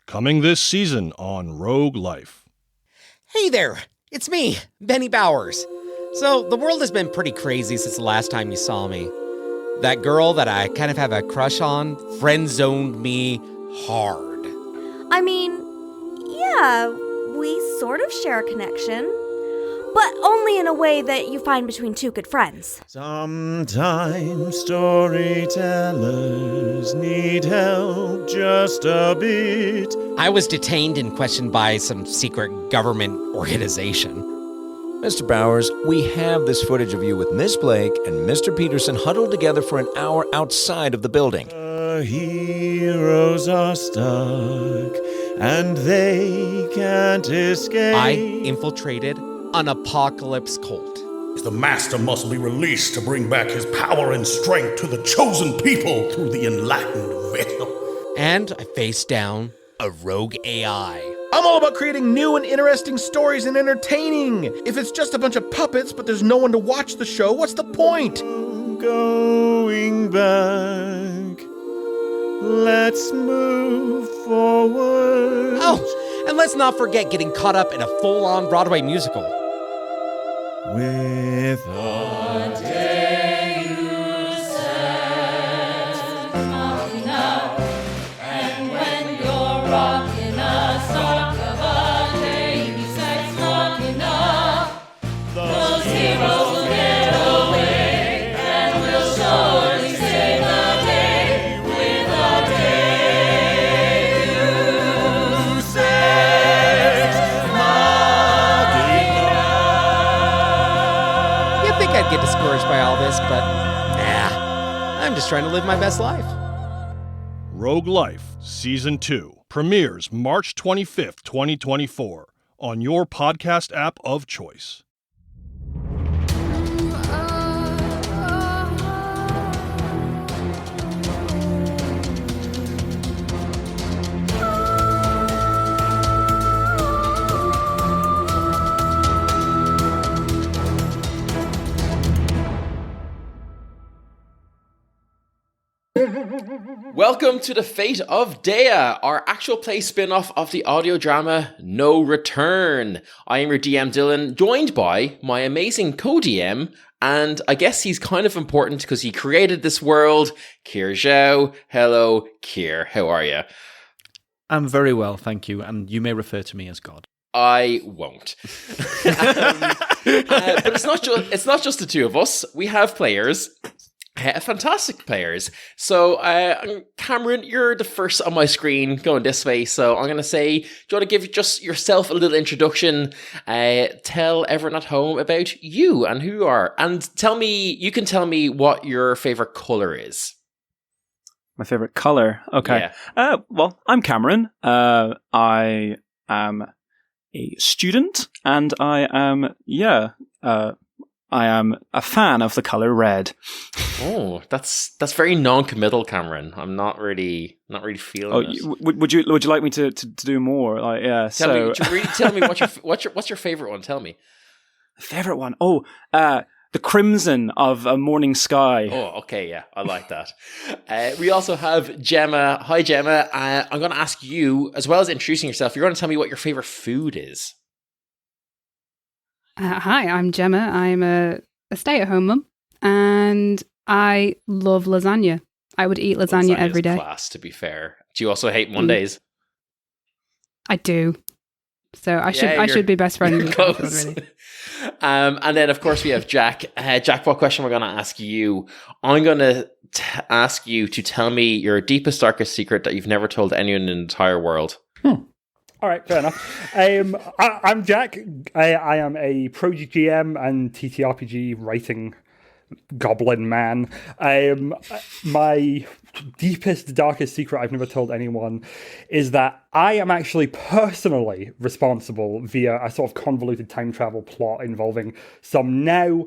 Coming this season on Rogue Life. Hey there, it's me, Benny Bowers. So, the world has been pretty crazy since the last time you saw me. That girl that I kind of have a crush on friend-zoned me hard. I mean, yeah, we sort of share a connection, but only in a way that you find between two good friends. Sometimes storytellers need help just a bit. I was detained and questioned by some secret government organization. Mr. Bowers, we have this footage of you with Miss Blake and Mr. Peterson huddled together for an hour outside of the building. The heroes are stuck, and they can't escape. I infiltrated an apocalypse cult. The master must be released to bring back his power and strength to the chosen people through the enlightened veil. And I faced down a rogue AI. I'm all about creating new and interesting stories and entertaining. If it's just a bunch of puppets, but there's no one to watch the show, what's the point? Going back, let's move forward. Oh, and let's not forget getting caught up in a full-on Broadway musical. With a day you set, knocking up, and when you're rocking a sock of a day you set, knocking up, those heroes will get away, and we'll surely save the day with a day you set, knocking up. You'd think I'd get discouraged by all this, but nah, I'm just trying to live my best life. Rogue Life Season 2 premieres March 25th, 2024 on your podcast app of choice. Welcome to the Fate of Daya, our actual play spin-off of the audio drama No Return. I am your DM Dylan, joined by my amazing co-DM, and I guess he's kind of important because he created this world, Kier Zhao. Hello, Kier. How are you? I'm very well, thank you, and you may refer to me as God. I won't. But it's not just the two of us. We have players. Fantastic players. So, Cameron, you're the first on my screen going this way. So I'm going to say, do you want to give just yourself a little introduction? Tell everyone at home about you and who you are. And you can tell me what your favorite color is. My favorite color? Okay. Yeah. Well, I'm Cameron. I am a student and I am a fan of the color red. Oh, that's very non-committal, Cameron. I'm not really feeling it. Would you like me to do more? Like, yeah. Tell me what's your favorite one? Tell me. Favorite one? Oh, the crimson of a morning sky. Oh, okay, yeah, I like that. We also have Gemma. Hi, Gemma. I'm going to ask you, as well as introducing yourself, you're going to tell me what your favorite food is. Hi, I'm Gemma. I'm a stay-at-home mum, and I love lasagna. I would eat lasagna every day. Class, to be fair. Do you also hate Mondays? I do. So I should be best friends with close. Really. And then, of course, we have Jack. Jack, what question we're going to ask you? I'm going to ask you to tell me your deepest, darkest secret that you've never told anyone in the entire world. All right, fair enough. I'm Jack. I am a Pro GM and TTRPG writing goblin man. My deepest, darkest secret I've never told anyone is that I am actually personally responsible via a sort of convoluted time travel plot involving some now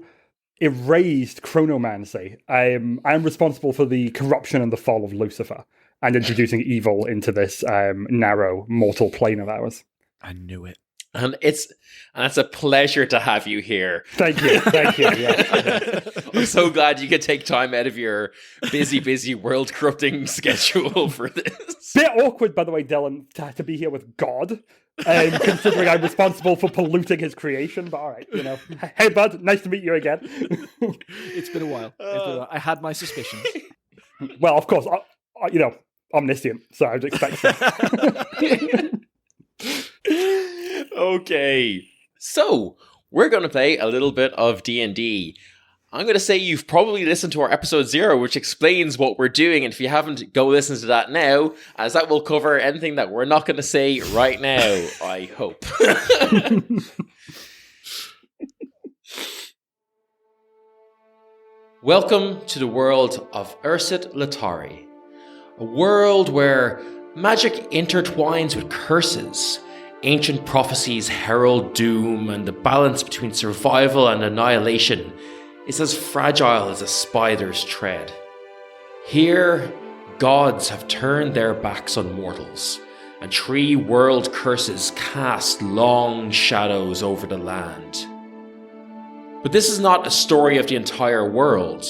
erased chronomancy. I'm responsible for the corruption and the fall of Lucifer and introducing evil into this narrow mortal plane of ours. I knew it. And it's a pleasure to have you here. Thank you. Yeah. I'm so glad you could take time out of your busy world-corrupting schedule for this. Bit awkward, by the way, Dylan, to be here with God, considering I'm responsible for polluting his creation. But all right, Hey, bud, nice to meet you again. It's been a while. I had my suspicions. Well, of course, omniscient, so I'd expect so. Okay, so we're going to play a little bit of D&D. I'm going to say you've probably listened to our episode 0, which explains what we're doing. And if you haven't, go listen to that now, as that will cover anything that we're not going to say right now, I hope. Welcome to the world of Ursit Latari, a world where magic intertwines with curses. Ancient prophecies herald doom, and the balance between survival and annihilation is as fragile as a spider's tread. Here, gods have turned their backs on mortals, and 3 world curses cast long shadows over the land. But this is not a story of the entire world,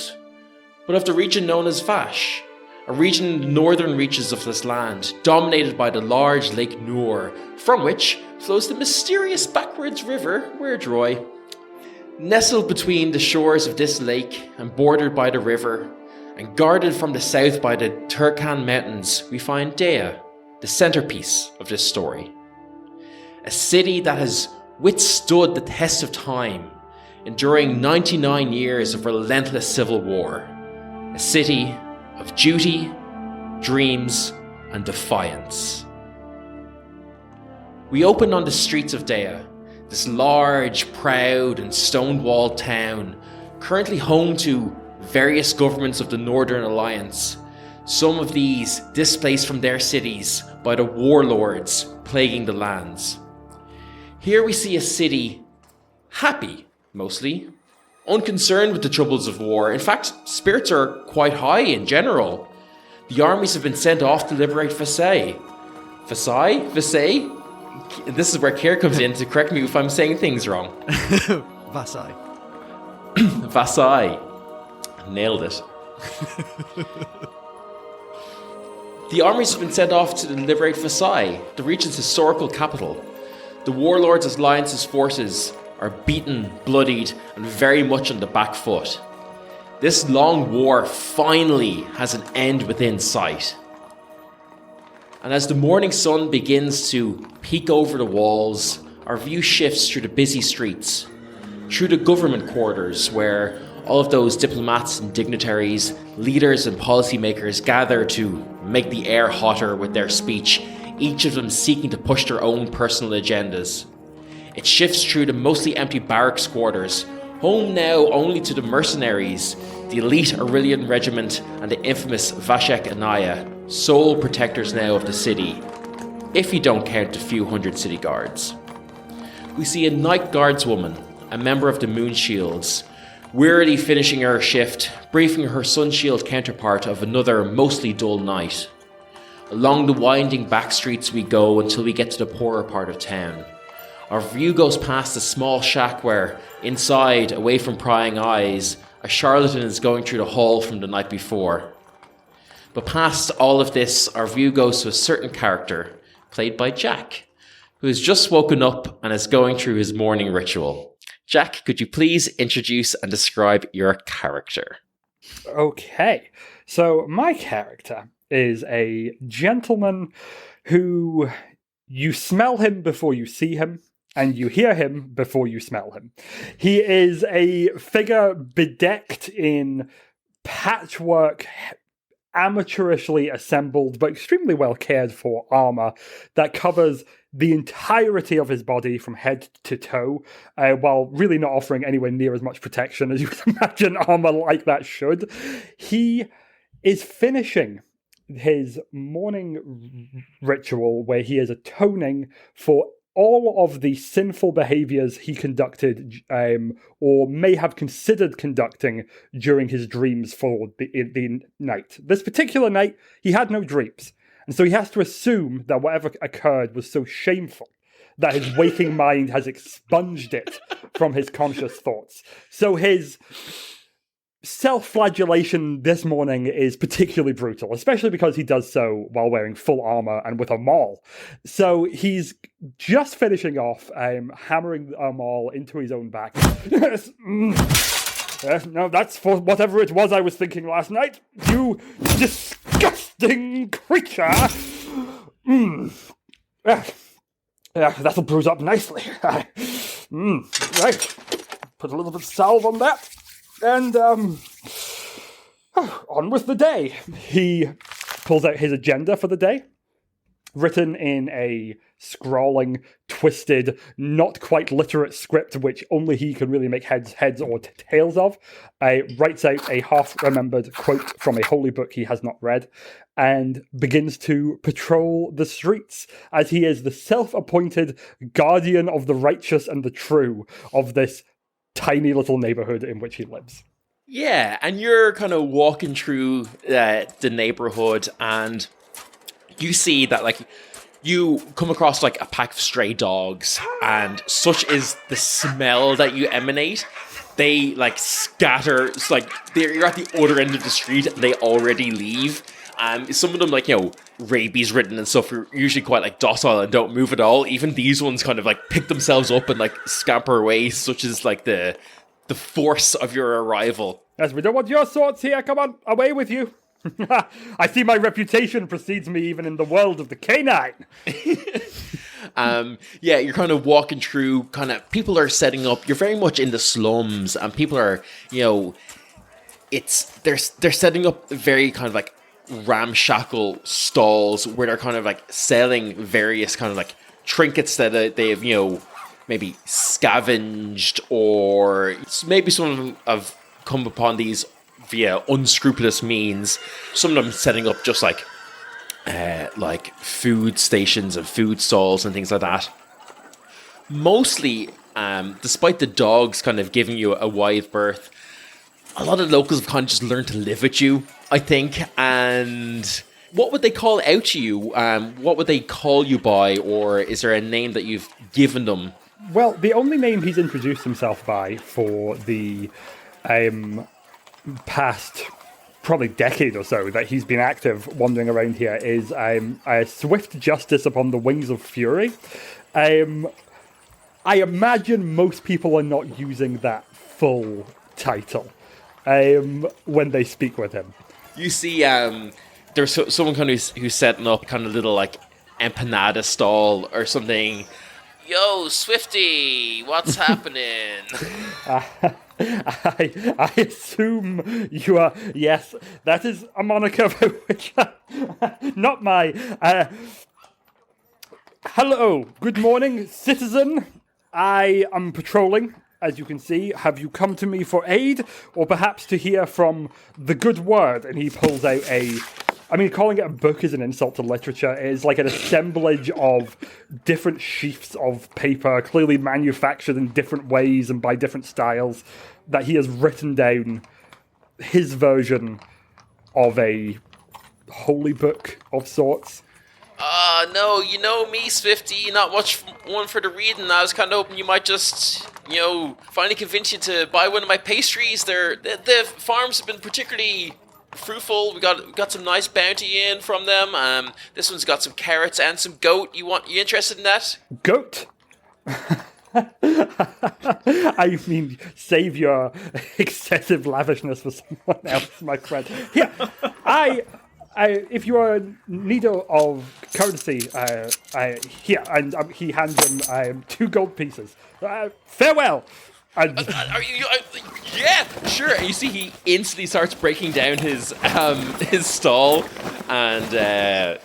but of the region known as Vash, a region in the northern reaches of this land, dominated by the large Lake Noor, from which flows the mysterious backwards river Weirdroy. Nestled between the shores of this lake and bordered by the river, and guarded from the south by the Turkan Mountains, we find Daya, the centerpiece of this story. A city that has withstood the test of time, enduring 99 years of relentless civil war. A city of duty, dreams, and defiance. We open on the streets of Daya, this large, proud, and stone-walled town, currently home to various governments of the Northern Alliance, some of these displaced from their cities by the warlords plaguing the lands. Here we see a city happy, mostly, unconcerned with the troubles of war. In fact, spirits are quite high in general. The armies have been sent off to liberate Versailles. Versailles? This is where Kier comes in to correct me if I'm saying things wrong. Versailles. Versailles. Nailed it. The armies have been sent off to liberate Versailles, the region's historical capital. The warlords' alliance's forces are beaten, bloodied, and very much on the back foot. This long war finally has an end within sight. And as the morning sun begins to peek over the walls, our view shifts through the busy streets, through the government quarters where all of those diplomats and dignitaries, leaders and policymakers gather to make the air hotter with their speech, each of them seeking to push their own personal agendas. It shifts through the mostly empty barracks quarters, home now only to the mercenaries, the elite Aurelian regiment, and the infamous Vashek Anaya, sole protectors now of the city, if you don't count the few hundred city guards. We see a night guardswoman, a member of the Moon Shields, wearily finishing her shift, briefing her Sun Shield counterpart of another mostly dull night. Along the winding back streets we go until we get to the poorer part of town. Our view goes past a small shack where, inside, away from prying eyes, a charlatan is going through the hall from the night before. But past all of this, our view goes to a certain character, played by Jack, who has just woken up and is going through his morning ritual. Jack, could you please introduce and describe your character? Okay, so my character is a gentleman who you smell him before you see him, and you hear him before you smell him. He is a figure bedecked in patchwork, amateurishly assembled but extremely well cared for armour that covers the entirety of his body from head to toe, while really not offering anywhere near as much protection as you would imagine armour like that should. He is finishing his morning ritual where he is atoning for all of the sinful behaviors he conducted or may have considered conducting during his dreams for the night. This particular night, he had no dreams. And so he has to assume that whatever occurred was so shameful that his waking mind has expunged it from his conscious thoughts. So his self-flagellation this morning is particularly brutal, especially because he does so while wearing full armor and with a maul. So he's just finishing off hammering a maul into his own back. Yes, no, that's for whatever it was I was thinking last night. You disgusting creature! That'll bruise up nicely. Right. Put a little bit of salve on that. And, on with the day. He pulls out his agenda for the day, written in a scrawling, twisted, not quite literate script, which only he can really make heads or tails of. Writes out a half-remembered quote from a holy book he has not read, and begins to patrol the streets, as he is the self-appointed guardian of the righteous and the true of this tiny little neighborhood in which he lives. Yeah, and you're kind of walking through the neighborhood, and you see that, like, you come across, like, a pack of stray dogs, and such is the smell that you emanate. They, like, scatter. It's like you're at the other end of the street, and they already leave. Some of them, like, you know, rabies ridden and stuff, are usually quite, like, docile and don't move at all. Even these ones kind of, like, pick themselves up and, like, scamper away, such as, like, the force of your arrival. Yes, we don't want your sorts here. Come on, away with you. I see my reputation precedes me even in the world of the canine. Yeah, you're kind of walking through, kind of, people are setting up. You're very much in the slums, and people are, you know, they're setting up very kind of, like, ramshackle stalls where they're kind of, like, selling various kind of, like, trinkets that they've, you know, maybe scavenged, or maybe some of them have come upon these via unscrupulous means. Some of them setting up just like food stations and food stalls and things like that. Mostly, despite the dogs kind of giving you a wide berth, a lot of locals have kind of just learned to live with you, I think. And what would they call out to you? What would they call you by? Or is there a name that you've given them? Well, the only name he's introduced himself by for the past probably decade or so that he's been active wandering around here is a swift justice upon the wings of fury. I imagine most people are not using that full title when they speak with him. You see, there's someone kind of who's setting up kind of little, like, empanada stall or something. Yo, Swifty, what's happening? I assume you are... Yes, that is a moniker for which... not my... Hello, good morning, citizen. I am patrolling, as you can see. Have you come to me for aid, or perhaps to hear from the good word? And he pulls out a... I mean, calling it a book is an insult to literature. It is like an assemblage of different sheafs of paper, clearly manufactured in different ways and by different styles, that he has written down his version of a holy book of sorts. No, you know me, Swifty, not much one for the reading. I was kind of hoping you might just, you know, finally convince you to buy one of my pastries. The farms have been particularly fruitful. We got some nice bounty in from them. This one's got some carrots and some goat. You interested in that? Goat? I mean, save your excessive lavishness for someone else, my friend. Here, if you are in need of courtesy, here, and he hands him 2 gold pieces. Farewell. Yeah, sure. And you see, he instantly starts breaking down his stall, and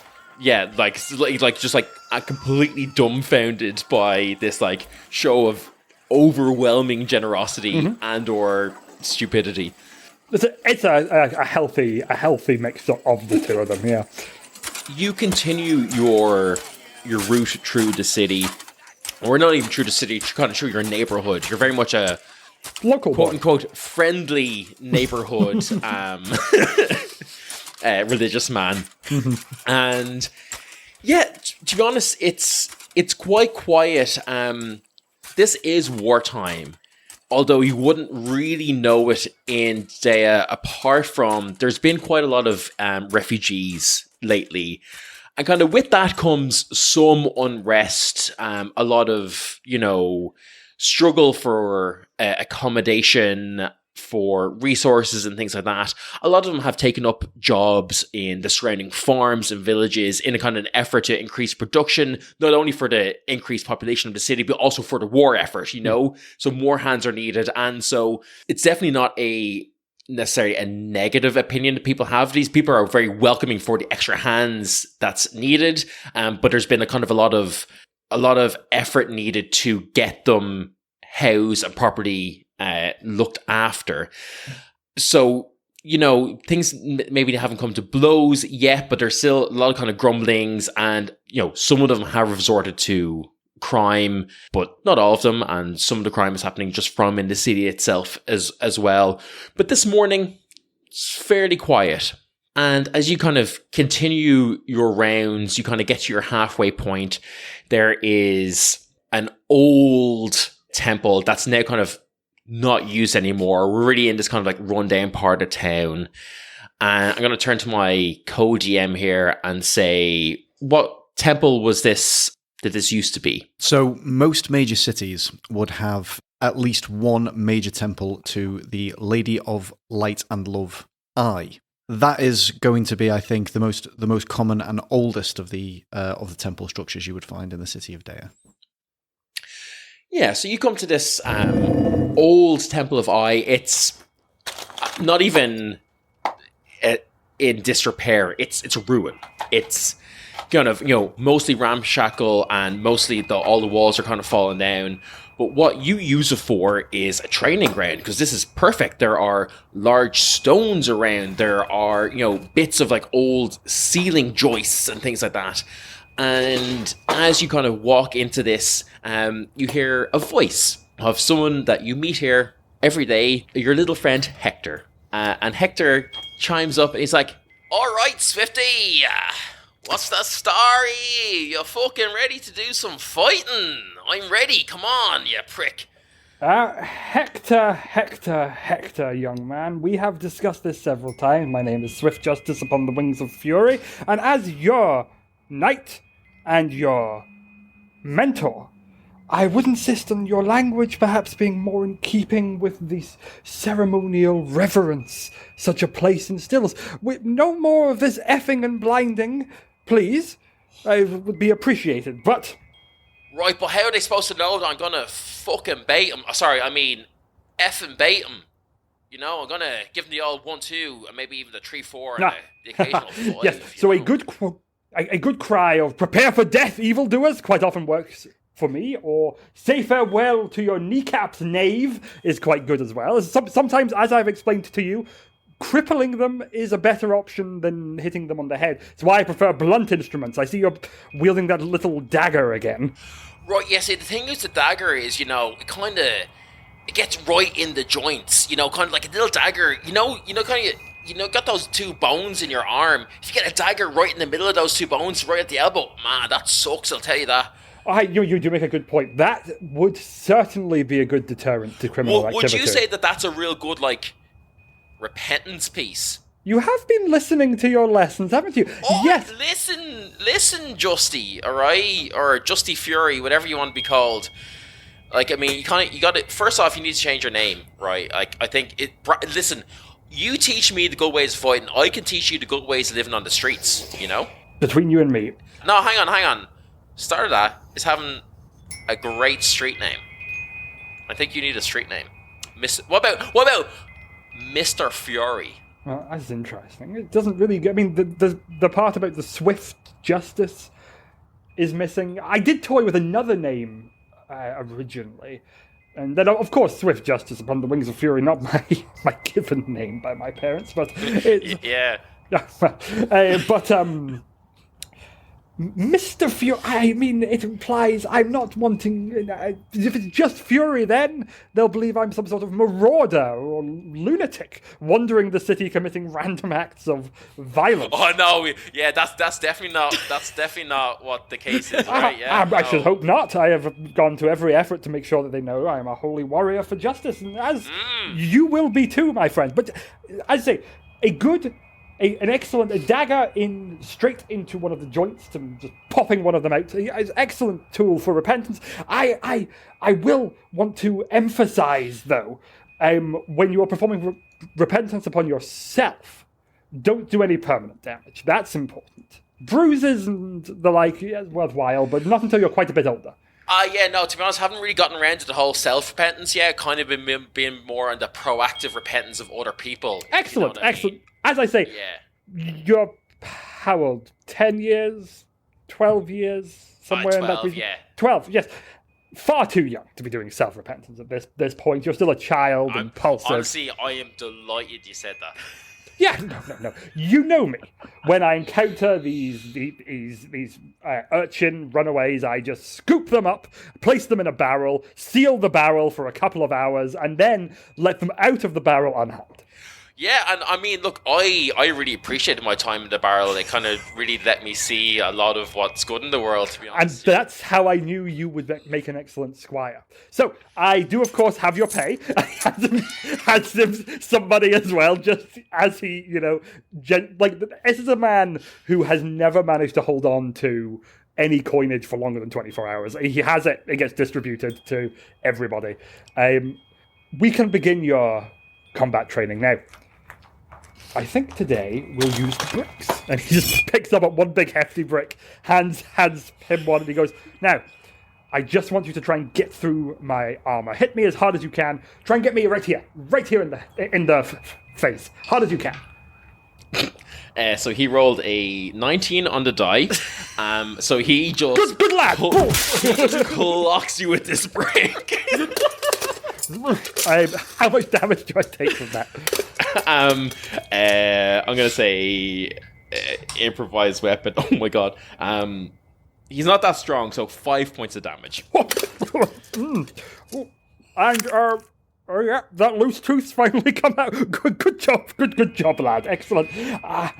completely dumbfounded by this, like, show of overwhelming generosity and or stupidity. It's a healthy mix of the two of them. Yeah. You continue your route through the city. Or not even through the city, kind of through your neighborhood. You're very much a local, quote-unquote, friendly neighborhood religious man. And Yeah, to be honest, it's quite quiet. This is wartime, although you wouldn't really know it in Daya, apart from there's been quite a lot of refugees lately. And kind of with that comes some unrest, a lot of, struggle for accommodation, for resources and things like that. A lot of them have taken up jobs in the surrounding farms and villages in a kind of an effort to increase production, not only for the increased population of the city, but also for the war effort, So more hands are needed. And so it's definitely not necessarily a negative opinion that people have. These people are very welcoming for the extra hands that's needed. But there's been a lot of effort needed to get them housed and properly looked after. So, things maybe they haven't come to blows yet, but there's still a lot of kind of grumblings, and, some of them have resorted to crime, but not all of them, and some of the crime is happening just from in the city itself as well. But this morning, it's fairly quiet. And as you kind of continue your rounds, you kind of get to your halfway point, there is an old temple that's now kind of not used anymore. We're really in this kind of like rundown part of town. And I'm going to turn to my co-GM here and say, what temple was this that this used to be? So most major cities would have at least one major temple to the Lady of Light and Love, Eye. That is going to be, I think, the most common and oldest of the temple structures you would find in the city of Daya. Yeah, so you come to this old Temple of Eye. It's not even in disrepair. It's a ruin. It's kind of, mostly ramshackle, and mostly all the walls are kind of falling down. But what you use it for is a training ground, because this is perfect. There are large stones around. There are, bits of like old ceiling joists and things like that. And as you kind of walk into this, you hear a voice of someone that you meet here every day, your little friend Hector. And Hector chimes up and he's like, "All right, Swifty, what's the story? You fucking ready to do some fighting? I'm ready, come on, you prick." Hector, young man. We have discussed this several times. My name is Swift Justice upon the Wings of Fury, and as your knight and your mentor, I would insist on your language perhaps being more in keeping with the ceremonial reverence such a place instills. With no more of this effing and blinding, please. I would be appreciated, but... Right, but how are they supposed to know that I'm gonna fucking bait them? Sorry, I mean, effing bait them. I'm gonna give them the old 1-2, and maybe even the 3-4, and the occasional 5. Yes, so a good cry of "prepare for death, evildoers" quite often works for me, or "say farewell to your kneecaps, knave" is quite good as well. Sometimes, as I've explained to you, crippling them is a better option than hitting them on the head. It's why I prefer blunt instruments. I see you're wielding that little dagger again. Right, yeah, see, the thing is the dagger is, it gets right in the joints, kind of like a little dagger, got those two bones in your arm. If you get a dagger right in the middle of those two bones, right at the elbow, man, that sucks, I'll tell you that. You do make a good point. That would certainly be a good deterrent to criminal activity. Would you say that that's a real good, repentance piece? You have been listening to your lessons, haven't you? Oh, yes. Listen, Justy, all right? Or Justy Fury, whatever you want to be called. You got to, first off, you need to change your name, right? I think listen, you teach me the good ways of fighting, I can teach you the good ways of living on the streets, Between you and me. No, hang on. Start of that is having a great street name. I think you need a street name. What about Mr. Fury? Well, that's interesting. It doesn't really... the part about the Swift Justice is missing. I did toy with another name originally. And then, of course, Swift Justice upon the Wings of Fury, not my given name by my parents, but... Yeah. Mr. Fury, I mean, it implies I'm not wanting... if it's just Fury, then they'll believe I'm some sort of marauder or lunatic, wandering the city committing random acts of violence. Oh no, yeah, that's definitely not what the case is, right? Yeah, I should hope not. I have gone to every effort to make sure that they know I am a holy warrior for justice, and as you will be too, my friend. But I say, an excellent dagger straight into one of the joints, to just popping one of them out. It's an excellent tool for repentance. I will want to emphasize, though, when you are performing repentance upon yourself, don't do any permanent damage. That's important. Bruises and the like, yeah, worthwhile, but not until you're quite a bit older. Yeah, no, to be honest, I haven't really gotten around to the whole self-repentance yet. Kind of been more on the proactive repentance of other people. Excellent, you know excellent. As I say, you're, how old? 10 years? 12 years? Somewhere 12, in that region? yeah. 12, yes. Far too young to be doing self-repentance at this point. You're still a child and impulsive. Honestly, I am delighted you said that. Yeah, no. You know me. When I encounter these urchin runaways, I just scoop them up, place them in a barrel, seal the barrel for a couple of hours, and then let them out of the barrel unharmed. Yeah, and I mean, look, I really appreciated my time in the barrel. They kind of really let me see a lot of what's good in the world, to be honest. And that's how I knew you would make an excellent squire. So, I do, of course, have your pay. I had some money as well, just as he, this is a man who has never managed to hold on to any coinage for longer than 24 hours. He has it, it gets distributed to everybody. We can begin your combat training now. I think today we'll use the bricks. And he just picks up one big hefty brick, hands him one, and he goes, now, I just want you to try and get through my armor. Hit me as hard as you can. Try and get me right here in the face. Hard as you can. So he rolled a 19 on the die. So he just... Good lad! clocks you with this brick. How much damage do I take from that? I'm gonna say improvised weapon. Oh my god. He's not that strong, so 5 points of damage. And yeah, that loose tooth's finally come out. Good job, lad. Excellent. No,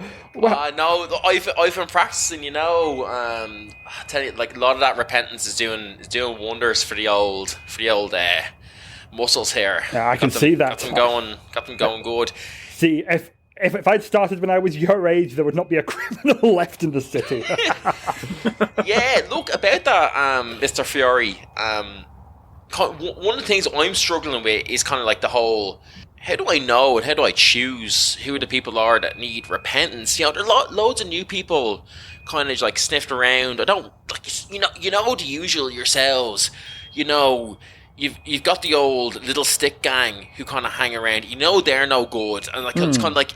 I've been practicing. I tell you, like a lot of that repentance is doing wonders for the old muscles here. Yeah, I can see that. Got them going good. See, if I'd started when I was your age, there would not be a criminal left in the city. Yeah, look, about that, Mr. Fury, one of the things I'm struggling with is kind of like the whole, how do I know and how do I choose who the people are that need repentance? There are loads of new people kind of like sniffed around. I don't, you know the usual yourselves, You've got the old little stick gang who kind of hang around. They're no good, and it's kind of like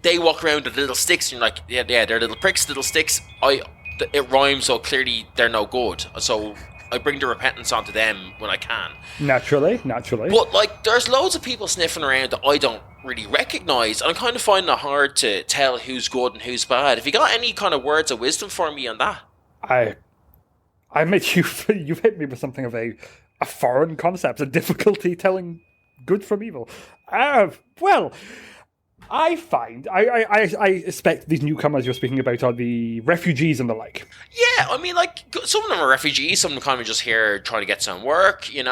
they walk around with little sticks. And you're like, yeah, they're little pricks, little sticks. It rhymes, so clearly they're no good. So I bring the repentance onto them when I can. Naturally. But there's loads of people sniffing around that I don't really recognise, and I'm kind of finding it hard to tell who's good and who's bad. Have you got any kind of words of wisdom for me on that? I admit you've hit me with something of a foreign concept, a difficulty telling good from evil. Well, I find, I expect these newcomers you're speaking about are the refugees and the like. Yeah, I mean, some of them are refugees, some of them kind of just here trying to get some work, A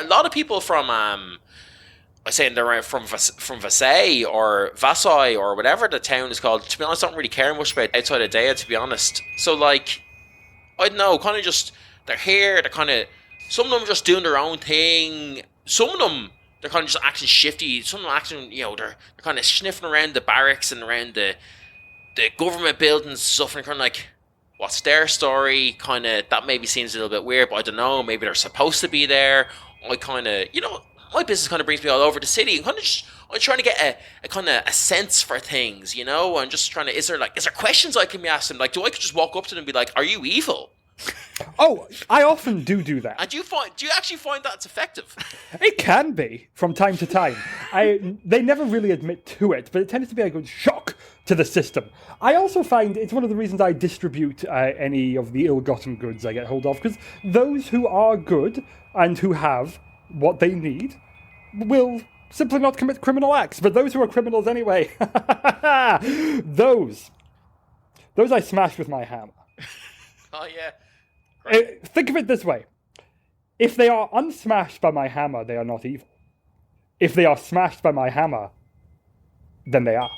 lot of people from, they're from Versailles or Versailles or whatever the town is called. To be honest, I don't really care much about outside of Daya, to be honest. So, I don't know, kind of just, they're here, they're kind of, some of them are just doing their own thing. Some of them, they're kind of just acting shifty. Some of them acting, they're kind of sniffing around the barracks and around the government buildings and stuff. And kind of like, what's their story? Kind of, that maybe seems a little bit weird, but I don't know. Maybe they're supposed to be there. I kind of, my business kind of brings me all over the city. I'm trying to get a kind of a sense for things, I'm just trying to, is there questions I can be asking? Do I could just walk up to them and be like, are you evil? Oh, I often do that. And do you actually find that's effective? It can be from time to time. They never really admit to it, but it tends to be a good shock to the system. I also find it's one of the reasons I distribute any of the ill-gotten goods I get hold of, because those who are good and who have what they need will simply not commit criminal acts. But those who are criminals anyway, those I smash with my hammer. Oh, yeah. Think of it this way. If they are unsmashed by my hammer, they are not evil. If they are smashed by my hammer, then they are.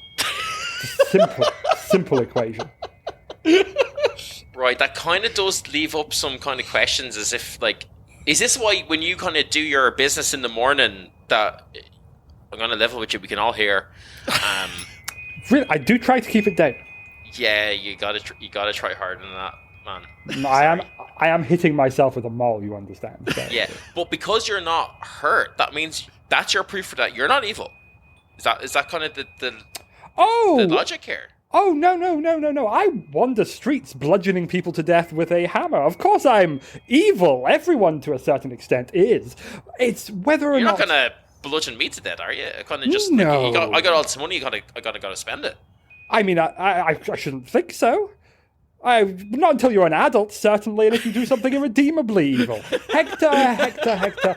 Simple equation. Right, that kind of does leave up some kind of questions as if, like, is this why when you kind of do your business in the morning that I'm going to level with you, we can all hear? Really, I do try to keep it down. Yeah, you gotta try harder than that, man. No, I am hitting myself with a maul, you understand. So. Yeah, but because you're not hurt, that means that's your proof for that. You're not evil. Is that kind of the logic here? Oh, no. I wander streets bludgeoning people to death with a hammer. Of course I'm evil. Everyone, to a certain extent, is. It's whether or You're not... not going to bludgeon me to death, are you? Kind of just... No. Like, I got all this money, I gotta spend it. I mean, I shouldn't think so. Not until you're an adult, certainly, and if you do something irredeemably evil. Hector.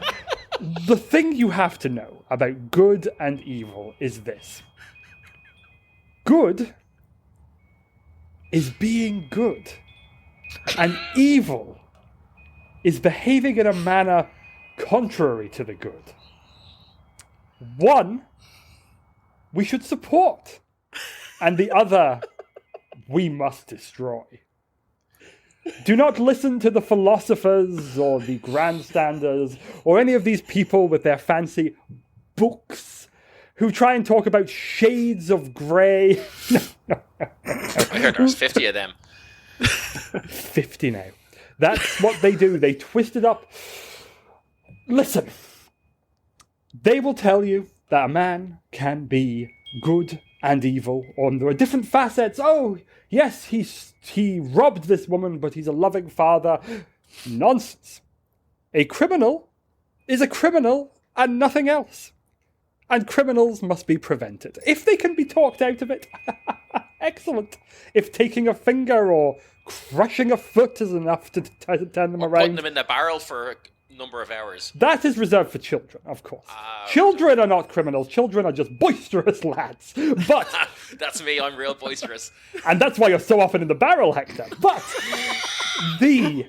The thing you have to know about good and evil is this. Good is being good, and evil is behaving in a manner contrary to the good. One, we should support, and the other, we must destroy. Do not listen to the philosophers or the grandstanders or any of these people with their fancy books who try and talk about shades of grey. No. I heard there's 50 of them. 50 now. That's what they do. They twist it up. Listen. They will tell you that a man can be good and evil, or there are different facets. Oh, yes, he robbed this woman, but he's a loving father. Nonsense. A criminal is a criminal and nothing else. And criminals must be prevented. If they can be talked out of it, excellent. If taking a finger or crushing a foot is enough to turn them around. Putting them in the barrel for a number of hours. That is reserved for children, of course. Children are not criminals. Children are just boisterous lads. But that's me. I'm real boisterous. And that's why you're so often in the barrel, Hector. But the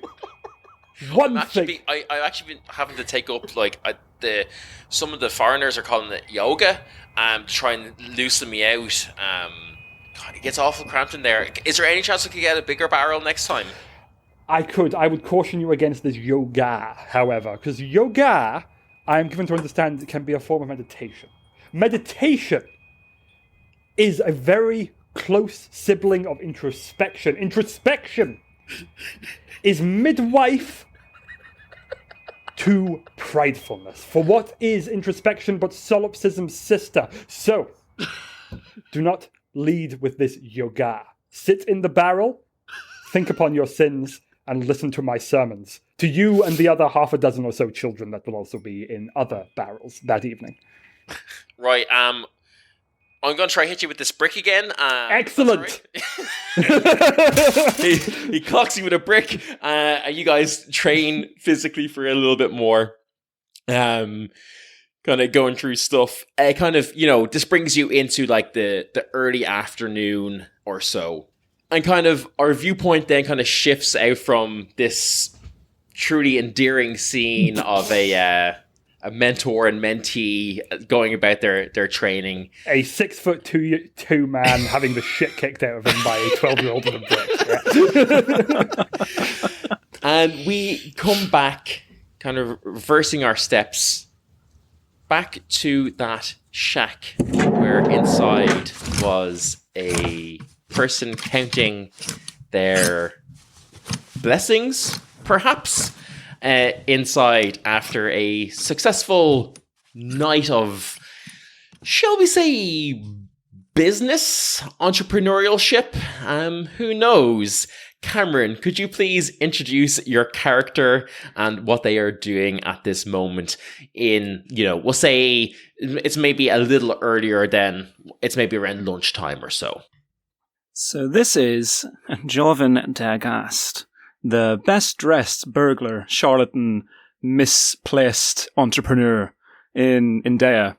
one thing... I've actually been having to take up, like, some of the foreigners are calling it yoga, to try and loosen me out. God, it gets awful cramped in there. Is there any chance I could get a bigger barrel next time? I would caution you against this yoga, however, because yoga, I am given to understand, can be a form of meditation. Meditation is a very close sibling of introspection. Introspection is midwife to pridefulness. For what is introspection but solipsism's sister? So, do not lead with this yoga. Sit in the barrel, think upon your sins, and listen to my sermons. To you and the other half a dozen or so children that will also be in other barrels that evening. Right, I'm going to try hit you with this brick again. Excellent! He clocks you with a brick, and you guys train physically for a little bit more. Kind of going through stuff. This brings you into like the early afternoon or so. And kind of our viewpoint then kind of shifts out from this truly endearing scene of a mentor and mentee going about their training. A 6'2" man having the shit kicked out of him by a 12-year-old with a brick. Yeah. And we come back, kind of reversing our steps, back to that shack where inside was a person counting their blessings, perhaps, inside after a successful night of, shall we say, business, entrepreneurship. Who knows? Cameron, could you please introduce your character and what they are doing at this moment in, we'll say it's maybe a little earlier than, it's maybe around lunchtime or so. So this is Jorvin Dagast, the best-dressed burglar, charlatan, misplaced entrepreneur in Daya.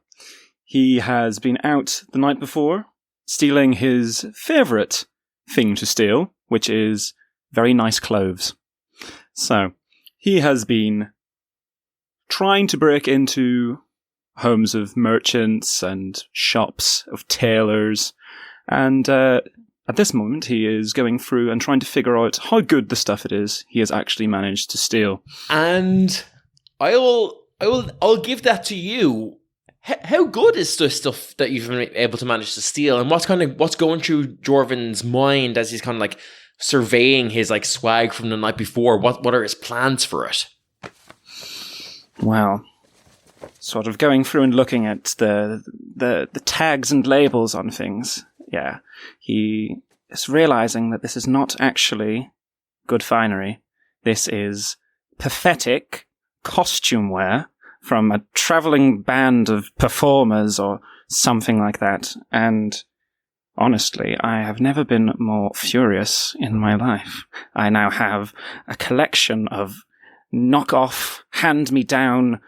He has been out the night before, stealing his favourite thing to steal, which is very nice clothes. So, he has been trying to break into homes of merchants and shops of tailors, and at this moment he is going through and trying to figure out how good the stuff it is he has actually managed to steal. And I'll give that to you. How good is the stuff that you've been able to manage to steal, and what's going through Jorvin's mind as he's kind of like surveying his like swag from the night before? What are his plans for it? Well, sort of going through and looking at the tags and labels on things. Yeah, he is realizing that this is not actually good finery. This is pathetic costume wear from a traveling band of performers or something like that. And honestly, I have never been more furious in my life. I now have a collection of knockoff, hand-me-down,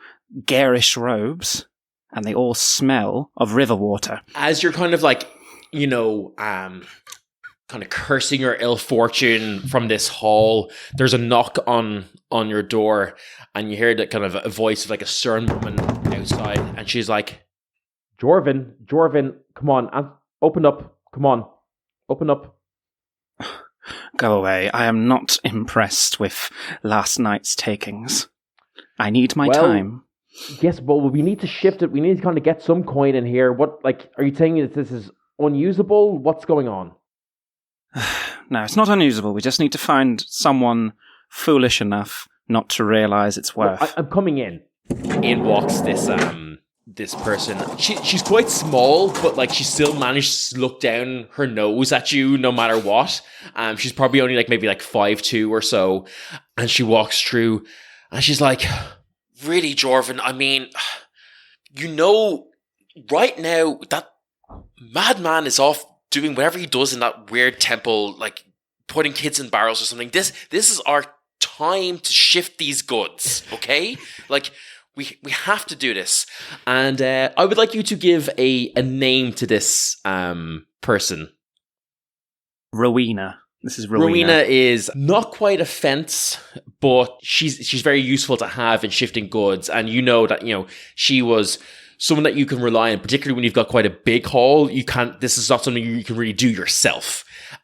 garish robes, and they all smell of river water. As you're kind of like, kind of cursing your ill fortune from this hall, there's a knock on your door, and you hear that kind of a voice of like a stern woman outside, and she's like, Jorvin, come on, open up, come on, open up. Go away. I am not impressed with last night's takings. I need my time. Yes, well, we need to shift it. We need to kind of get some coin in here. What, like, are you saying that this is unusable? What's going on? No, it's not unusable. We just need to find someone foolish enough not to realize its worth. Well, I'm coming in. In walks this person. She's quite small, but like she still managed to look down her nose at you no matter what. She's probably only like maybe like 5'2" or so, and she walks through, and she's like, "Really, Jorvin? I mean, right now that madman is off doing whatever he does in that weird temple, like putting kids in barrels or something. This is our time to shift these goods, okay? Like, we have to do this. And I would like you to give a name to this person. Rowena. This is Rowena. Rowena is not quite a fence, but she's very useful to have in shifting goods. And you know that, she was someone that you can rely on, particularly when you've got quite a big haul. This is not something you can really do yourself.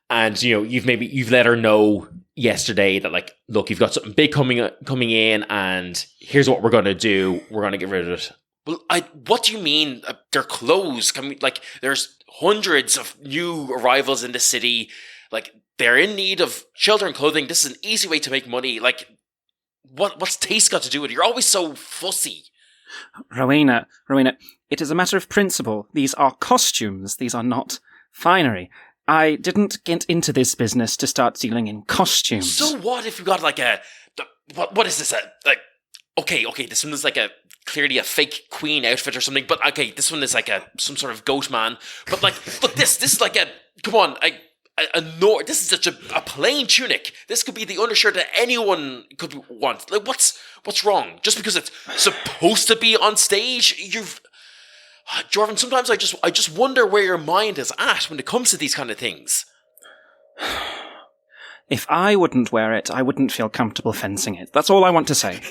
And, you've let her know yesterday that, like, look, you've got something big coming in, and here's what we're going to do. We're going to get rid of it. Well, what do you mean? They're closed. There's hundreds of new arrivals in the city. Like, they're in need of shelter and clothing. This is an easy way to make money. Like, what's taste got to do with it? You're always so fussy. Rowena, it is a matter of principle. These are costumes. These are not finery. I didn't get into this business to start dealing in costumes. So what if you got like what is this? Okay, this one is like clearly a fake queen outfit or something, but okay, this one is like some sort of goat man. But like, look, this is like this is such a plain tunic. This could be the undershirt that anyone could want. Like, what's wrong? Just because it's supposed to be on stage, Jorvin, sometimes I just wonder where your mind is at when it comes to these kind of things. If I wouldn't wear it, I wouldn't feel comfortable fencing it. That's all I want to say.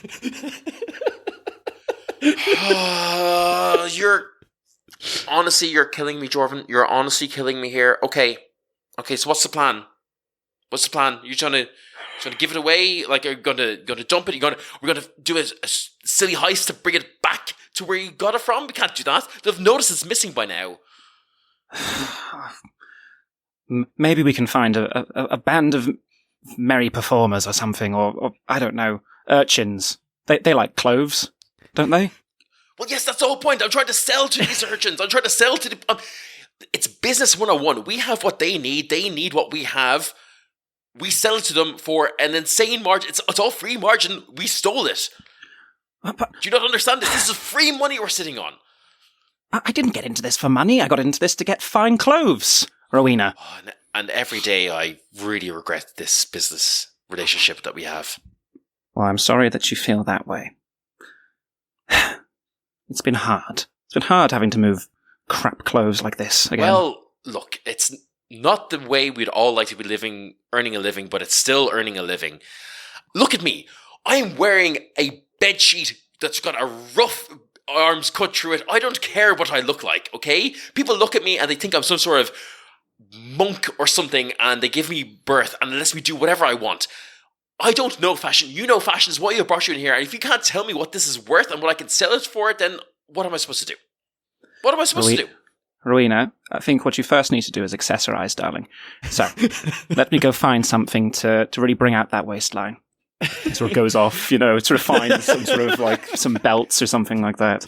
You're killing me, Jorvin. You're honestly killing me here. Okay, so what's the plan? You trying to give it away? Like, are you gonna dump it? We're gonna do a silly heist to bring it back to where you got it from? We can't do that. They've noticed it's missing by now. Maybe we can find a band of merry performers or something, or I don't know, urchins. They like cloves, don't they? Well, yes, that's the whole point. I'm trying to sell to these urchins. I'm trying to sell to the... it's business 101. We have what they need. They need what we have. We sell it to them for an insane margin. It's all free margin. We stole it. But Do you not understand this? This is free money we're sitting on. I didn't get into this for money. I got into this to get fine clothes, Rowena. Oh, and every day I really regret this business relationship that we have. Well, I'm sorry that you feel that way. It's been hard. It's been hard having to move crap clothes like this again. Well, look, it's not the way we'd all like to be earning a living, but it's still earning a living. Look at me. I'm wearing a bedsheet that's got a rough arms cut through it. I don't care what I look like, okay? People look at me and they think I'm some sort of monk or something, and they give me birth and let me do whatever I want. I don't know fashion. You know fashion is why I brought you in here. And if you can't tell me what this is worth and what I can sell it for, then what am I supposed to do? What am I supposed to do? Rowena, I think what you first need to do is accessorize, darling. So, let me go find something to really bring out that waistline. It sort of goes off, it sort of finds some sort of like some belts or something like that.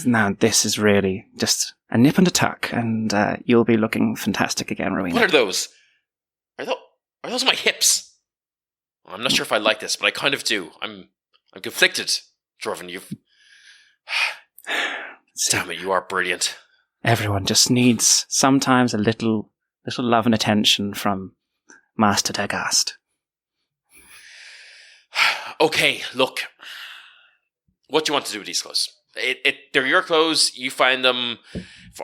Now, this is really just a nip and a tuck, and you'll be looking fantastic again, Rowena. What are those? Are those my hips? I'm not sure if I like this, but I kind of do. I'm conflicted, Jorvin. Damn it, you are brilliant. Everyone just needs sometimes a little love and attention from Master Dagast. Okay, look. What do you want to do with these clothes? They're your clothes. You find them.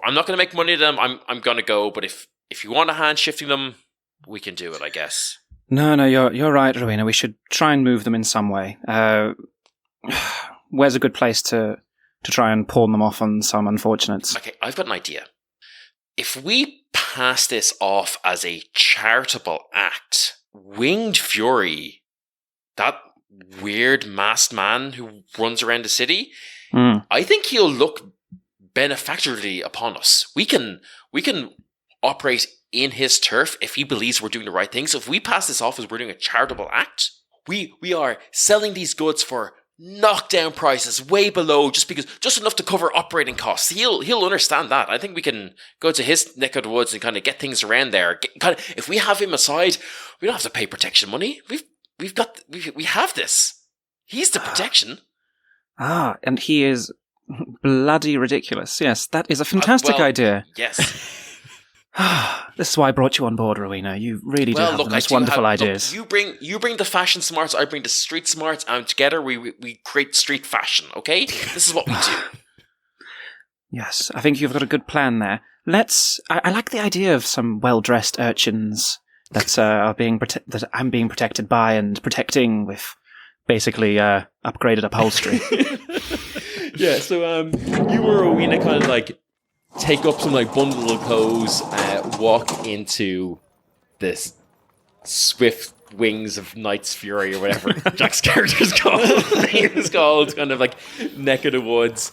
I'm not going to make money of them. I'm going to go. But if you want a hand shifting them, we can do it, I guess. No, you're right, Rowena. We should try and move them in some way. Where's a good place to try and pawn them off on some unfortunates? Okay, I've got an idea. If we pass this off as a charitable act, Winged Fury, that weird masked man who runs around the city, I think he'll look benefactorly upon us. We can operate in his turf if he believes we're doing the right thing. So if we pass this off as we're doing a charitable act, we are selling these goods for knockdown prices way below just enough to cover operating costs. He'll understand that. I think we can go to his neck of the woods and kind of get things around there. If we have him aside, we don't have to pay protection money. We have this. He's the protection. And he is bloody ridiculous. Yes, that is a fantastic idea. Yes. This is why I brought you on board, Rowena. You really do have the most wonderful ideas. You bring the fashion smarts, I bring the street smarts, and together we create street fashion, okay? This is what we do. Yes, I think you've got a good plan there. I like the idea of some well-dressed urchins that that I'm being protected by and protecting with basically upgraded upholstery. Yeah, so you were Rowena kind of like take up some like bundle of clothes, walk into this swift wings of Knight's Fury or whatever Jack's character's called. Name is called, kind of like neck of the woods,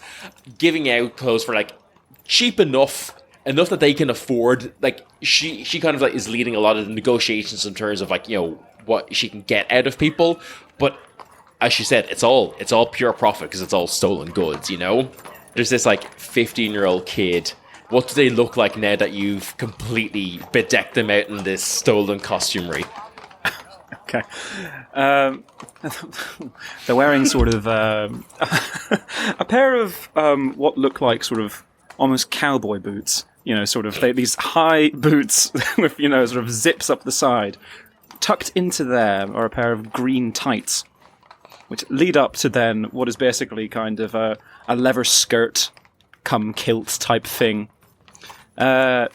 giving out clothes for like cheap enough that they can afford. Like she kind of like is leading a lot of the negotiations in terms of like, what she can get out of people. But as she said, it's all pure profit because it's all stolen goods, There's this like 15-year-old kid. What do they look like now that you've completely bedecked them out in this stolen costumery? Okay. They're wearing sort of a pair of what look like sort of almost cowboy boots. These high boots with, sort of zips up the side. Tucked into there are a pair of green tights, which lead up to then what is basically kind of a leather skirt come kilt type thing. I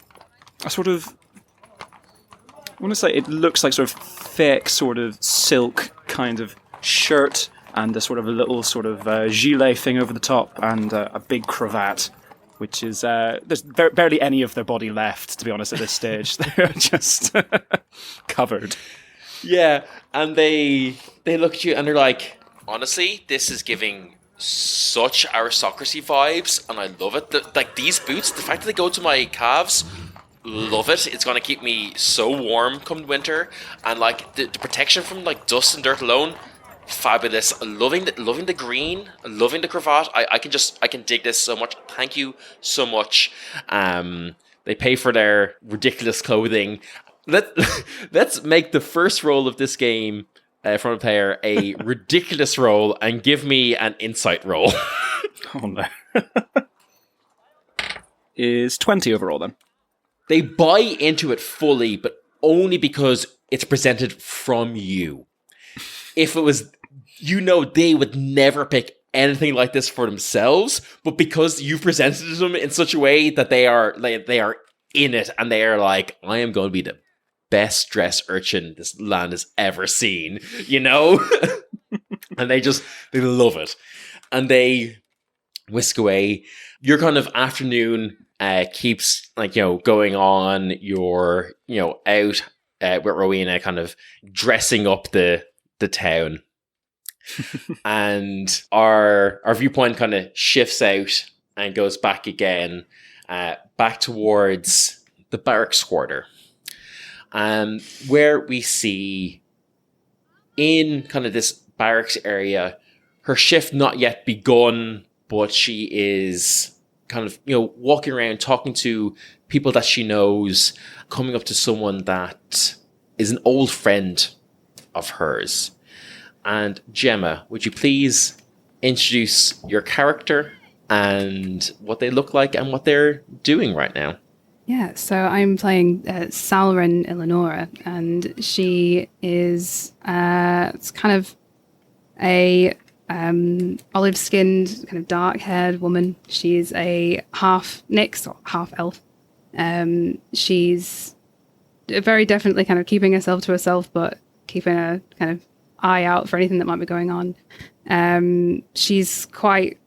want to say it looks like sort of thick sort of silk kind of shirt and a sort of a little sort of gilet thing over the top and a big cravat, which is there's barely any of their body left, to be honest, at this stage. They're just covered. Yeah, and they look at you and they're like, honestly, this is giving such aristocracy vibes, and I love it. Like these boots, the fact that they go to my calves, love it. It's going to keep me so warm come winter, and like the protection from like dust and dirt alone, fabulous. Loving the green, loving the cravat. I can dig this so much. Thank you so much. They pay for their ridiculous clothing. let's make the first roll of this game from a player a ridiculous roll and give me an insight roll. Oh no. Is 20 overall then? They buy into it fully, but only because it's presented from you. If it was, they would never pick anything like this for themselves, but because you've presented them in such a way that they are in it, and they are like, I am going to be the best dressed urchin this land has ever seen, and they love it, and they whisk away. Your kind of afternoon keeps going on. You're out with Rowena, kind of dressing up the town. And our viewpoint kind of shifts out and goes back again, back towards the barracks quarter, where we see in kind of this barracks area, her shift not yet begun, but she is kind of walking around talking to people that she knows, coming up to someone that is an old friend of hers. And Gemma, would you please introduce your character and what they look like and what they're doing right now? Yeah, so I'm playing Salren Eleonora, and she is it's kind of a olive-skinned, kind of dark-haired woman. She's a half-nix or half-elf. She's very definitely kind of keeping herself to herself, but keeping a kind of eye out for anything that might be going on. She's quite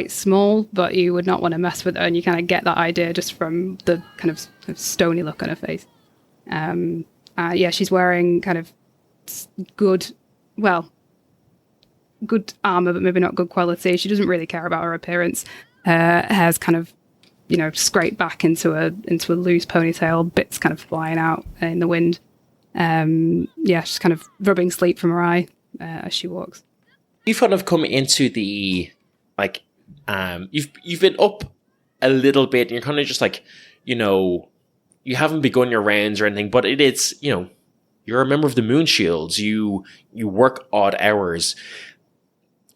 small, but you would not want to mess with her, and you kind of get that idea just from the kind of stony look on her face. She's wearing kind of good armor, but maybe not good quality. She doesn't really care about her appearance. Her hair's kind of scraped back into a loose ponytail, bits kind of flying out in the wind. She's kind of rubbing sleep from her eye as she walks. You've kind of come into the you've been up a little bit, and you're kind of just you haven't begun your rounds or anything, but it is you're a member of the Moon Shields. You work odd hours.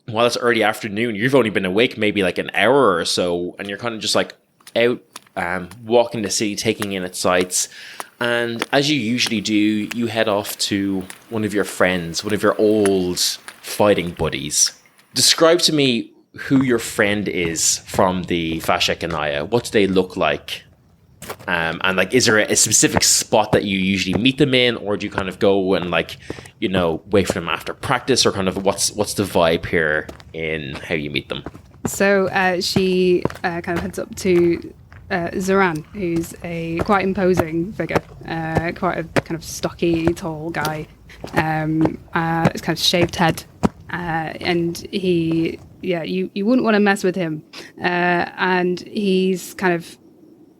While it's early afternoon, you've only been awake maybe like an hour or so, and you're kind of just out walking the city, taking in its sights. And as you usually do, you head off to one of your friends, one of your old fighting buddies. Describe to me who your friend is from the Vashek and Daya. What do they look like? And is there a specific spot that you usually meet them in, or do you kind of go and wait for them after practice, or kind of what's the vibe here in how you meet them? So she kind of heads up to Zoran, who's a quite imposing figure, quite a kind of stocky, tall guy. It's kind of shaved head, and he, you wouldn't want to mess with him. And he's kind of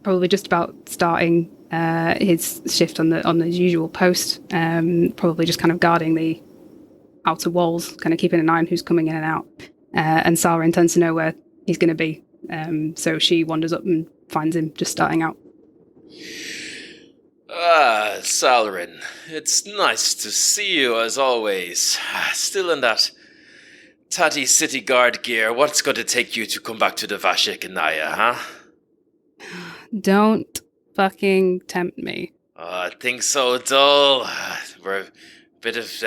probably just about starting his shift on the usual post, probably just kind of guarding the outer walls, kind of keeping an eye on who's coming in and out. And Sarah intends to know where he's going to be, so she wanders up and finds him just starting out. Salrin, it's nice to see you as always. Still in that tatty city guard gear. What's going to take you to come back to the Vashek and Daya, huh? Don't fucking tempt me. Things so dull. We're a bit of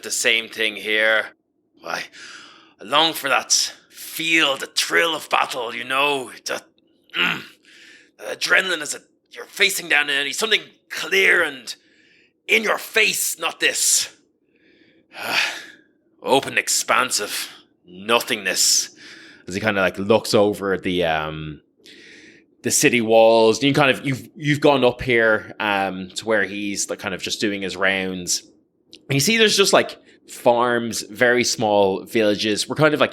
the same thing here. Why, I long for that feel, the thrill of battle, the adrenaline as you're facing down enemy, something clear and in your face, not this open expanse of nothingness. As he kind of looks over the city walls, and you've gone up here to where he's kind of just doing his rounds, and you see there's just farms, very small villages. We're kind of as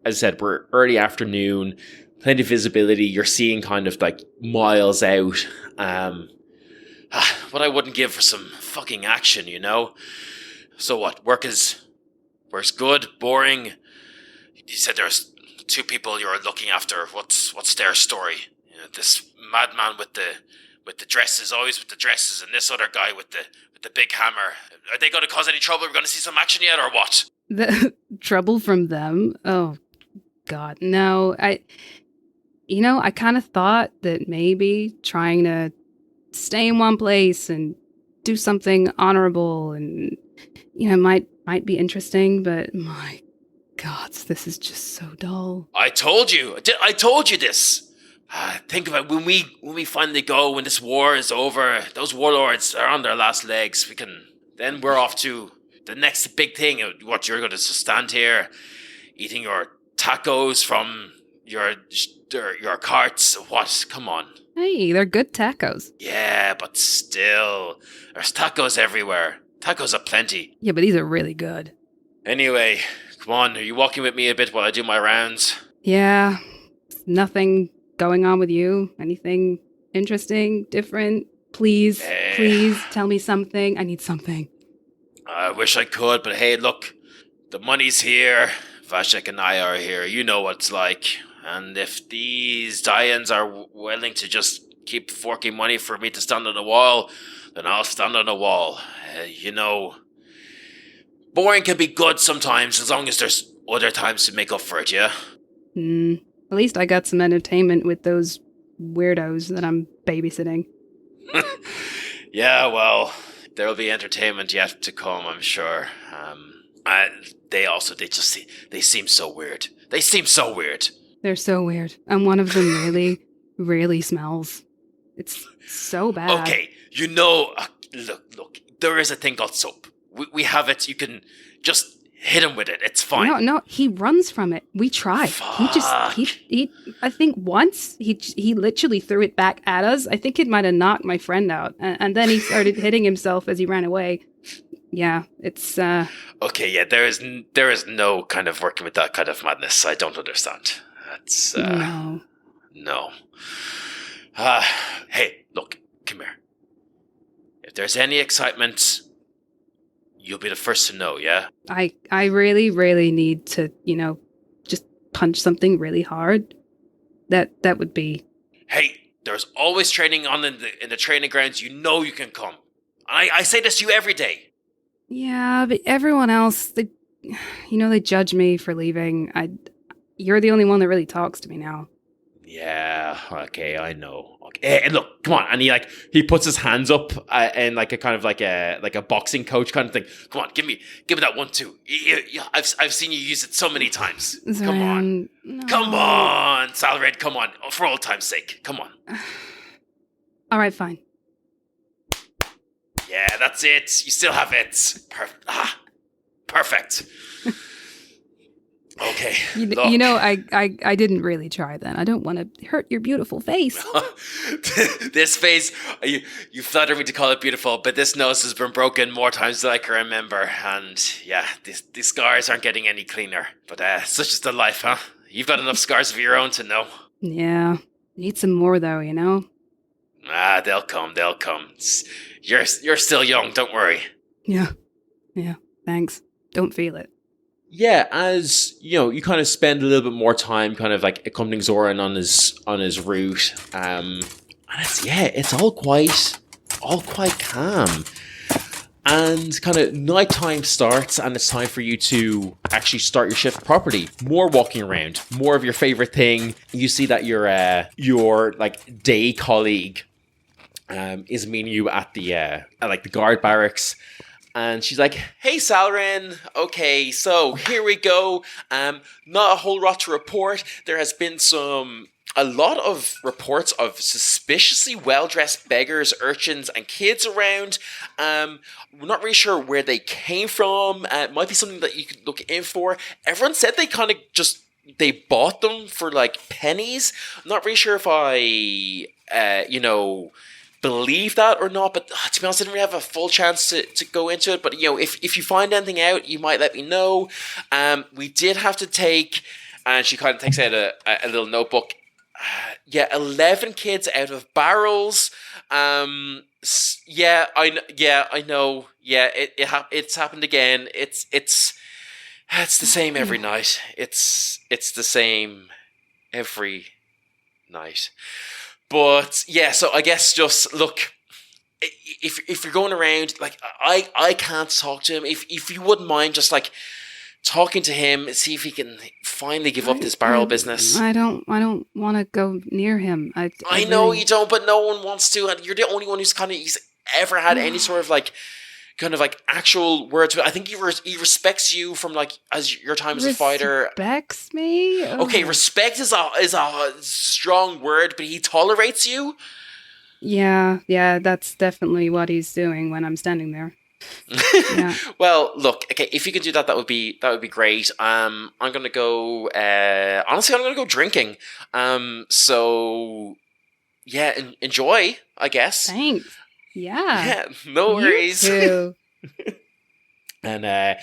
I said, we're early afternoon, plenty of visibility. You're seeing kind of miles out. What I wouldn't give for some fucking action, So what? Work's good, boring. You said there's 2 people you're looking after. What's their story? This madman with with the dresses, always with the dresses, and this other guy with the big hammer. Are they going to cause any trouble? We're going to see some action yet, or what? The trouble from them? Oh, God, no. I kind of thought that maybe trying to stay in one place and do something honorable and, might be interesting, but my God, this is just so dull. I told you this. Think about when we finally go, when this war is over, those warlords are on their last legs. Then we're off to the next big thing. What, you're going to stand here eating your tacos from your carts? What? Come on. Hey, they're good tacos. Yeah, but still, there's tacos everywhere. Tacos aplenty. Yeah, but these are really good. Anyway, come on, are you walking with me a bit while I do my rounds? Yeah, nothing going on with you? Anything interesting, different? Please tell me something. I need something. I wish I could, but hey, look, the money's here. Vashek and I are here. You know what it's like. And if these Dians are willing to just keep forking money for me to stand on the wall, then I'll stand on the wall. Boring can be good sometimes, as long as there's other times to make up for it, yeah? At least I got some entertainment with those weirdos that I'm babysitting. Yeah, well, there'll be entertainment yet to come, I'm sure. They seem so weird. They seem so weird. They're so weird. And one of them really, really smells. It's so bad. Okay, look, there is a thing called soap. We have it. You can just hit him with it. It's fine. No, he runs from it. We tried. Fuck. He I think once he literally threw it back at us. I think it might have knocked my friend out. And then he started hitting himself as he ran away. Yeah, it's Okay, yeah, there is no kind of working with that kind of madness. I don't understand. That's no. Hey, look, come here. If there's any excitement, you'll be the first to know, yeah? I really, really need to, just punch something really hard. That would be. Hey, there's always training on in the training grounds. You know you can come. I say this to you every day. Yeah, but everyone else, they judge me for leaving. You're the only one that really talks to me now. Yeah, okay, I know. Okay, hey, look, come on, and he puts his hands up and like a kind of like a boxing coach kind of thing. Come on, give me that one too. I've seen you use it so many times. Come on, come on, Salred, come on, for old time's sake, come on. All right, fine. Yeah, that's it. You still have it. Perfect. Okay. I didn't really try then. I don't want to hurt your beautiful face. This face, you flatter me to call it beautiful, but this nose has been broken more times than I can remember. And yeah, these scars aren't getting any cleaner. But such is the life, huh? You've got enough scars of your own to know. Yeah. Need some more though, They'll come. You're still young, don't worry. Yeah, thanks. Don't feel it. Yeah, as you kind of spend a little bit more time kind of like accompanying Zoran on his route. And it's all quite calm. And kind of nighttime starts, and it's time for you to actually start your shift properly. More walking around, more of your favorite thing. You see that your like day colleague is meeting you at the guard barracks, and she's like, "Hey, Salren. Okay, so here we go. Not a whole lot to report. There has been a lot of reports of suspiciously well-dressed beggars, urchins, and kids around. We're not really sure where they came from. It might be something that you could look in for. Everyone said they kind of they bought them for like pennies. I'm not really sure if I, believe that or not, but to be honest, I didn't really have a full chance to go into it. But if you find anything out, you might let me know. We did have to take," and she kind of takes out a little notebook. 11 kids out of barrels. I know. Yeah, it's happened again. It's the same every night. It's the same every night. But yeah, so I guess just look, if you're going around, like I can't talk to him. If you wouldn't mind just like talking to him and see if he can finally give up this barrel business. I don't want to go near him. I know you don't, but no one wants to, and you're the only one who's he's ever had any sort of like kind of like actual words. I think he respects you from like as your time as a fighter. Respects me? Okay, respect is a strong word, but he tolerates you. Yeah, that's definitely what he's doing when I'm standing there. Yeah. Well, look, okay, if you could do that, that would be great. I'm gonna go. Honestly, I'm gonna go drinking. So yeah, enjoy, I guess. Thanks. Yeah. Yeah, no worries. You too. And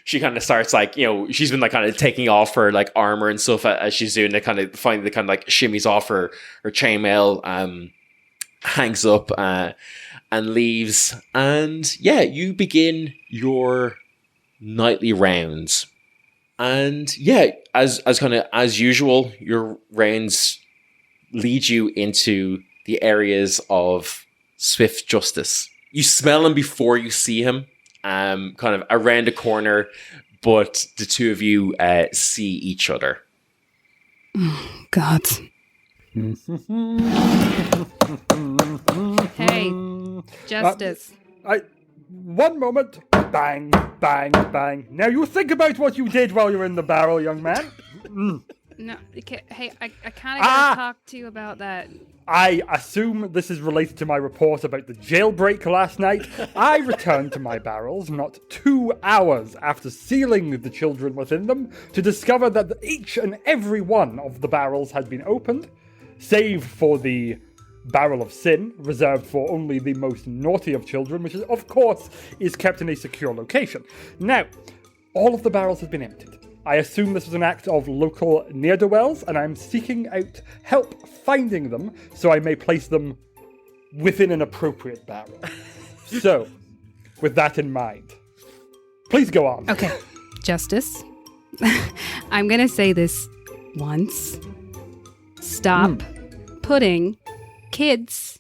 she kind of starts like, she's been like kind of taking off her like armor and stuff as she's doing it, kind of finally the kind of like shimmies off her chainmail, hangs up and leaves. And yeah, you begin your nightly rounds. And yeah, as kind of as usual, your rounds lead you into the areas of swift justice. You smell him before you see him, kind of around a corner, but the two of you see each other. Oh, God. Hey, Justice. One moment. Bang, bang, bang. Now you think about what you did while you were in the barrel, young man. No, hey, I kind of gotta talk to you about that. I assume this is related to my report about the jailbreak last night. I returned to my barrels not 2 hours after sealing the children within them to discover that each and every one of the barrels had been opened, save for the barrel of sin, reserved for only the most naughty of children, which is, of course, is kept in a secure location. Now, all of the barrels have been emptied. I assume this was an act of local ne'er-do-wells, and I'm seeking out help finding them so I may place them within an appropriate barrel. So, with that in mind, please go on. Okay, Justice. I'm gonna say this once. Stop putting kids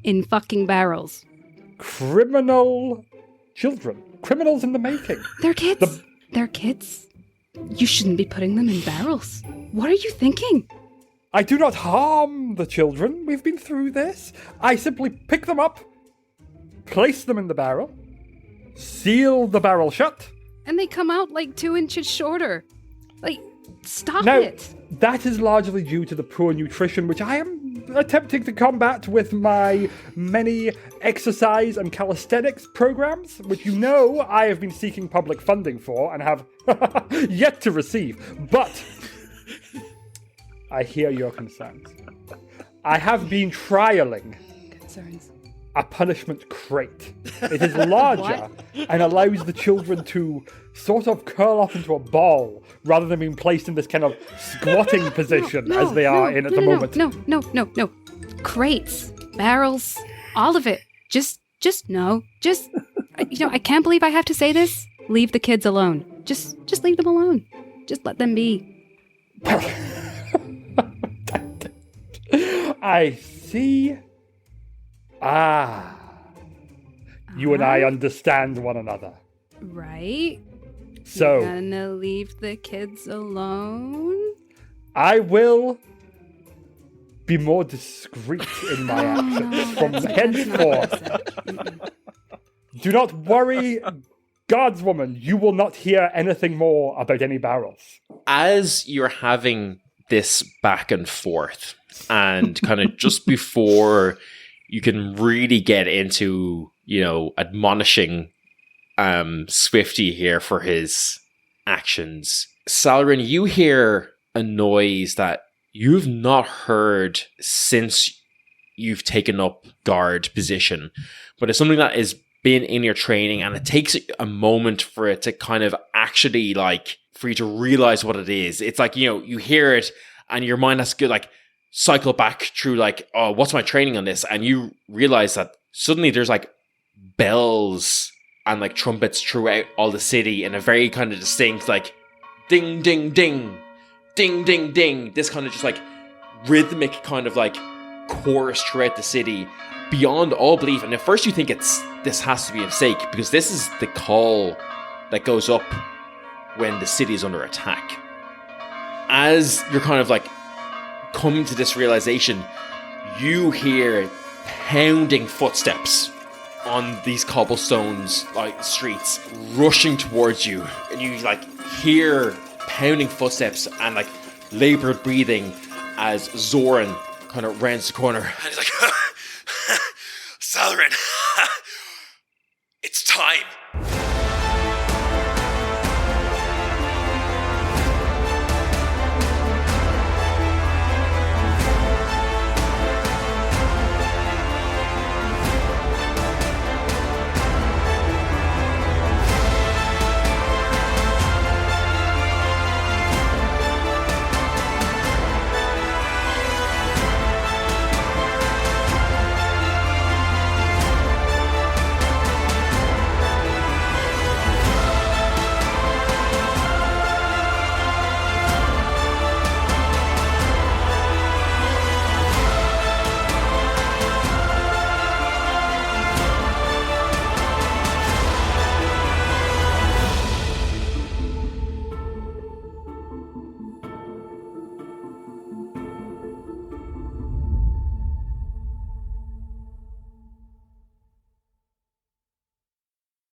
in fucking barrels. Criminal children. Criminals in the making. They're kids. They're kids. You shouldn't be putting them in barrels. What are you thinking? I do not harm the children. We've been through this. I simply pick them up, place them in the barrel, seal the barrel shut. And they come out like 2 inches shorter. Like, stop now, it. That is largely due to the poor nutrition, which I am attempting to combat with my many exercise and calisthenics programs, which I have been seeking public funding for and have yet to receive. But I hear your concerns. I have been trialing a punishment crate. It is larger and allows the children to sort of curl up into a ball rather than being placed in this kind of squatting position as they are in at the moment. No. Crates, barrels, all of it. Just no. Just, I can't believe I have to say this. Leave the kids alone. Just leave them alone. Just let them be. I see. You and I understand one another. Right? So, you're gonna leave the kids alone? I will be more discreet in my actions from henceforth. Do not worry, God's woman, you will not hear anything more about any barrels. As you're having this back and forth, and kind of just before you can really get into, admonishing Swifty here for his actions, Salrin, you hear a noise that you've not heard since you've taken up guard position, but it's something that has been in your training, and it takes a moment for it to kind of actually for you to realize what it is. It's like, you hear it and your mind has to go cycle back through oh, what's my training on this? And you realize that suddenly there's bells and trumpets throughout all the city in a very kind of distinct ding, ding, ding, ding, ding, ding. This kind of just rhythmic kind of chorus throughout the city beyond all belief. And at first you think this has to be a mistake, because this is the call that goes up when the city is under attack. As you're kind of like coming to this realization, you hear pounding footsteps on these cobblestones, like streets, rushing towards you, and you like hear pounding footsteps and like labored breathing as Zoran kind of rounds the corner. And he's like, Salarin, it's time.